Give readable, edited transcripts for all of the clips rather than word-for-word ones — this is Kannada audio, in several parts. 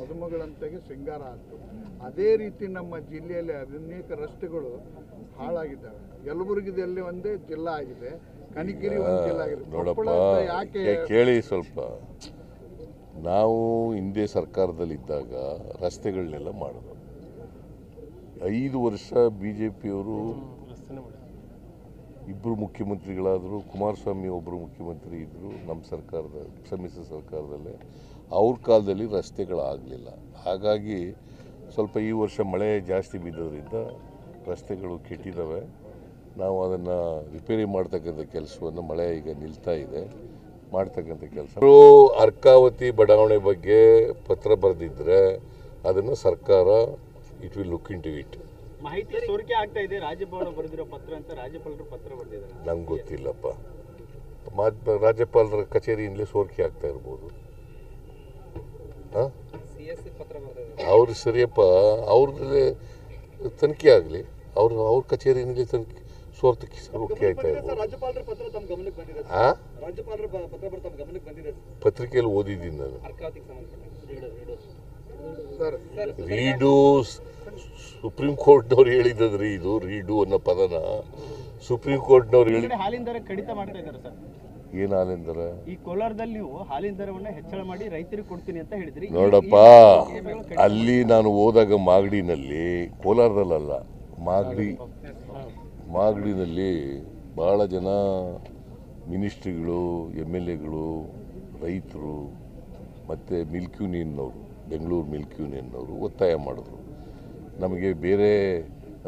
ಮದುಮಗಳಂತೆಗೆ ಶೃಂಗಾರ ಆಯಿತು. ಅದೇ ರೀತಿ ನಮ್ಮ ಜಿಲ್ಲೆಯಲ್ಲಿ ಅನೇಕ ರಸ್ತೆಗಳು ಹಾಳಾಗಿದ್ದಾವೆ. ಯಲಬುರ್ಗಿದಲ್ಲಿ ಒಂದೇ ಜಿಲ್ಲಾ ಆಗಿದೆ, ಕನಿಗಿರಿ ಒಂದು ಜಿಲ್ಲಾ ಆಗಿದೆ. ನೋಡಪ್ಪ, ಕೇಳಿ ಸ್ವಲ್ಪ. ನಾವು ಹಿಂದೆ ಸರ್ಕಾರದಲ್ಲಿದ್ದಾಗ ರಸ್ತೆಗಳನ್ನೆಲ್ಲ ಮಾಡಿದ್ರು. 5 ವರ್ಷ BJPಯವರು ಇಬ್ಬರು ಮುಖ್ಯಮಂತ್ರಿಗಳಾದರು. ಕುಮಾರಸ್ವಾಮಿ ಒಬ್ಬರು ಮುಖ್ಯಮಂತ್ರಿ ಇದ್ದರು ನಮ್ಮ ಸರ್ಕಾರದ ಸಮ್ಮಿಶ್ರ ಸರ್ಕಾರದಲ್ಲೇ. ಅವ್ರ ಕಾಲದಲ್ಲಿ ರಸ್ತೆಗಳಾಗಲಿಲ್ಲ. ಹಾಗಾಗಿ ಸ್ವಲ್ಪ ಈ ವರ್ಷ ಮಳೆ ಜಾಸ್ತಿ ಬಿದ್ದೋದ್ರಿಂದ ರಸ್ತೆಗಳು ಕೆಟ್ಟಿದ್ದಾವೆ. ನಾವು ಅದನ್ನು ರಿಪೇರಿ ಮಾಡ್ತಕ್ಕಂಥ ಕೆಲಸವನ್ನು ಮಳೆ ಈಗ ನಿಲ್ತಾ ಇದೆ, ಮಾಡ್ತಕ್ಕಂಥ ಕೆಲಸ. ಅರ್ಕಾವತಿ ಬಡಾವಣೆ ಬಗ್ಗೆ ಪತ್ರ ಬರೆದಿದ್ದರೆ ಅದನ್ನು ಸರ್ಕಾರ it will look into it. ಮಾಹಿತಿ ಸೋರಿಕೆ ಆಗ್ತಾ ಇದೆ. ರಾಜ್ಯಪಾಲ ಬರೆದಿರೋ ಪತ್ರ ಅಂತ ರಾಜ್ಯಪಾಲರು ಪತ್ರ ಬರೆದಿದ್ದಾರೆ. ನಂಗೆ ಗೊತ್ತಿಲ್ಲಪ್ಪ. ರಾಜ್ಯಪಾಲರ ಕಚೇರಿಯಿಂದಲೇ ಸೋರಿಕೆ ಆಗ್ತಾ ಇರ್ಬೋದು. ಅವ್ರು ಸರಿಯಪ್ಪ, ಅವ್ರದ್ದೇ ತನಿಖೆ ಆಗಲಿ, ಅವ್ರ ಕಚೇರಿಯಿಂದಲೇ ತನಿಖೆ ಸೋರಿಕೆ ಆಗ್ತಾ ಇರ್ಬೋದು. ಪತ್ರಿಕೆಯಲ್ಲಿ ಓದಿದ್ದೀನಿ ನಾನು. ರೀಡು ಸುಪ್ರೀಂ ಕೋರ್ಟ್ನವ್ರು ಹೇಳಿದ್ರಿ, ಇದು ರೀಡು ಅನ್ನೋ ಪದನ ಸುಪ್ರೀಂ ಕೋರ್ಟ್ನವ್ರು ಹೇಳಿ. ಹಾಲಿನ ದರ ಕಡಿತ ಮಾಡ್ತಾ ಇದ್ದಾರೆ ಸರ್. ಏನು ಹಾಲಿನ ದರ? ಈ ಕೋಲಾರದಲ್ಲಿ ನೀವು ಹಾಲಿನ ದರವನ್ನ ಹೆಚ್ಚಳ ಮಾಡಿ ರೈತರಿಗೆ ಕೊಡ್ತೀನಿ ಅಂತ ಹೇಳಿದ್ರಿ. ನೋಡಪ್ಪ, ಅಲ್ಲಿ ನಾನು ಹೋದಾಗ ಮಾಗಡಿನಲ್ಲಿ, ಕೋಲಾರದಲ್ಲ, ಮಾಗಡಿನಲ್ಲಿ ಭಾಳ ಜನ ಮಿನಿಸ್ಟ್ರಿಗಳು, MLAಗಳು, ರೈತರು ಮತ್ತು ಮಿಲ್ಕ್ ಯೂನಿಯನ್ನವರು, ಬೆಂಗಳೂರು ಮಿಲ್ಕ್ ಯೂನಿಯನ್ನವರು ಒತ್ತಾಯ ಮಾಡಿದ್ರು. ನಮಗೆ ಬೇರೆ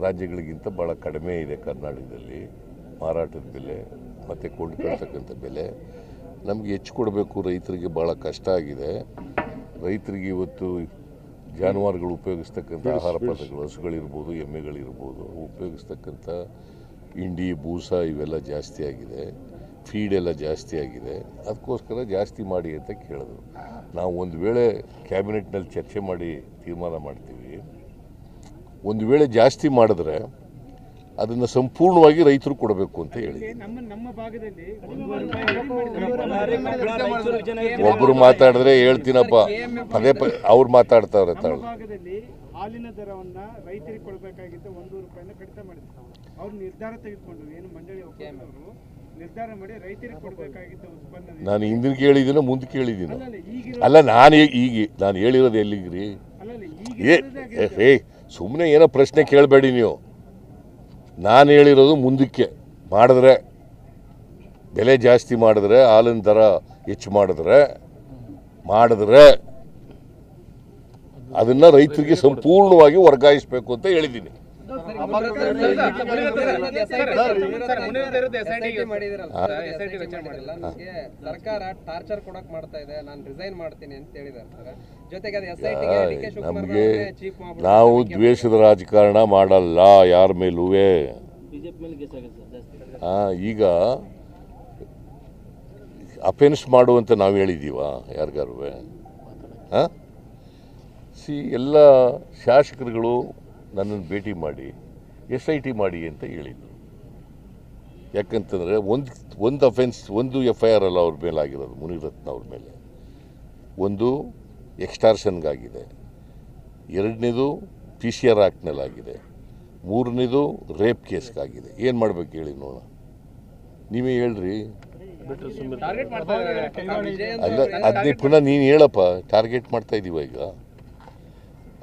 ರಾಜ್ಯಗಳಿಗಿಂತ ಭಾಳ ಕಡಿಮೆ ಇದೆ ಕರ್ನಾಟಕದಲ್ಲಿ ಮಾರಾಟದ ಬೆಲೆ ಮತ್ತು ಕೊಂಡ್ಕೊಳ್ತಕ್ಕಂಥ ಬೆಲೆ. ನಮಗೆ ಹೆಚ್ಚು ಕೊಡಬೇಕು, ರೈತರಿಗೆ ಭಾಳ ಕಷ್ಟ ಆಗಿದೆ. ರೈತರಿಗೆ ಇವತ್ತು ಜಾನುವಾರುಗಳು ಉಪಯೋಗಿಸ್ತಕ್ಕಂಥ ಆಹಾರ ಪದಾರ್ಥಗಳು, ಹಸುಗಳಿರ್ಬೋದು, ಎಮ್ಮೆಗಳಿರ್ಬೋದು, ಉಪಯೋಗಿಸ್ತಕ್ಕಂಥ ಹಿಂಡಿ, ಬೂಸ ಇವೆಲ್ಲ ಜಾಸ್ತಿ ಆಗಿದೆ, ಫೀಡೆಲ್ಲ ಜಾಸ್ತಿ ಆಗಿದೆ. ಅದಕ್ಕೋಸ್ಕರ ಜಾಸ್ತಿ ಮಾಡಿ ಅಂತ ಕೇಳಿದ್ರು. ನಾವು ಒಂದು ವೇಳೆ ಕ್ಯಾಬಿನೆಟ್ನಲ್ಲಿ ಚರ್ಚೆ ಮಾಡಿ ತೀರ್ಮಾನ ಮಾಡ್ತೀವಿ. ಒಂದು ವೇಳೆ ಜಾಸ್ತಿ ಮಾಡಿದ್ರೆ ಅದನ್ನು ಸಂಪೂರ್ಣವಾಗಿ ರೈತರು ಕೊಡಬೇಕು ಅಂತ ಹೇಳಿ. ಒಬ್ಬರು ಮಾತಾಡಿದ್ರೆ ಹೇಳ್ತೀನಪ್ಪ, ಪದೇ ಅವ್ರು ಮಾತಾಡ್ತಾವ್ರೆ. ಹಾಲಿನ ದರವನ್ನ ರೈತರಿಗೆ ಕೊಡಬೇಕಾಗಿದ್ದ 100 ರೂಪಾಯಿನ ಕಡಿತ ಮಾಡಿದ್ರು. ಅವ್ರು ನಿರ್ಧಾರ ತೆಗೆದುಕೊಂಡು ಏನು ಮಂಡಳಿ ನಿರ್ಧಾರ ಮಾಡಿ ರೈತರಿಗೆ ಕೊಡಬೇಕಾಗಿದ್ದ ಉತ್ಪನ್ನ. ನಾನು ಹಿಂದಿನ ಕೇಳಿದ್ದೀನೋ ಮುಂದೆ ಕೇಳಿದ್ದೀನೋ? ಅಲ್ಲ, ನಾನು ಹೇಳಿರೋದು ಎಲ್ಲಿಗ್ರಿ? ಸುಮ್ಮನೆ ಏನೋ ಪ್ರಶ್ನೆ ಕೇಳಬೇಡಿ ನೀವು. ನಾನು ಹೇಳಿರೋದು ಮುಂದಕ್ಕೆ ಮಾಡಿದ್ರೆ, ಬೆಲೆ ಜಾಸ್ತಿ ಮಾಡಿದ್ರೆ, ಹಾಲಿನ ದರ ಹೆಚ್ಚು ಮಾಡಿದ್ರೆ ಅದನ್ನು ರೈತರಿಗೆ ಸಂಪೂರ್ಣವಾಗಿ ವರ್ಗಾಯಿಸಬೇಕು ಅಂತ ಹೇಳಿದ್ದೀನಿ. ನಮಗೆ ನಾವು ದ್ವೇಷದ ರಾಜಕಾರಣ ಮಾಡಲ್ಲ ಯಾರ ಮೇಲೂ. ಈಗ ಅಫೆನ್ಸ್ ಮಾಡುವಂತ ನಾವು ಹೇಳಿದೀವ ಯಾರಿಗಾರು? ಎಲ್ಲ ಶಾಸಕರುಗಳು ನನ್ನನ್ನು ಭೇಟಿ ಮಾಡಿ SIT ಮಾಡಿ ಅಂತ ಹೇಳಿದರು. ಯಾಕಂತಂದರೆ ಒಂದು ಅಫೆನ್ಸ್, ಒಂದು FIR ಅಲ್ಲ ಅವ್ರ ಮೇಲೆ ಆಗಿರೋದು, ಮುನಿರತ್ನ ಅವ್ರ ಮೇಲೆ. ಒಂದು ಎಕ್ಸ್ಟಾರ್ಷನ್ಗಾಗಿದೆ, ಎರಡನೇದು PCR ಆ್ಯಕ್ಟ್ನಲ್ಲಾಗಿದೆ, ಮೂರನೇದು ರೇಪ್ ಕೇಸ್ಗಾಗಿದೆ. ಏನು ಮಾಡ್ಬೇಕು ಹೇಳಿ ನೋಡೋಣ, ನೀವೇ ಹೇಳ್ರಿ. ಅಲ್ಲ, ಅದನ್ನೇ ಪುನಃ ನೀನು ಹೇಳಪ್ಪ. ಟಾರ್ಗೆಟ್ ಮಾಡ್ತಾ ಇದ್ದೀವ ಈಗ,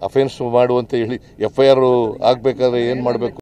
ಅಫೆನ್ಸ್ ಮಾಡುವಂತ ಹೇಳಿ FIR ಆಗಬೇಕಾದ್ರೆ ಏನು ಮಾಡಬೇಕು?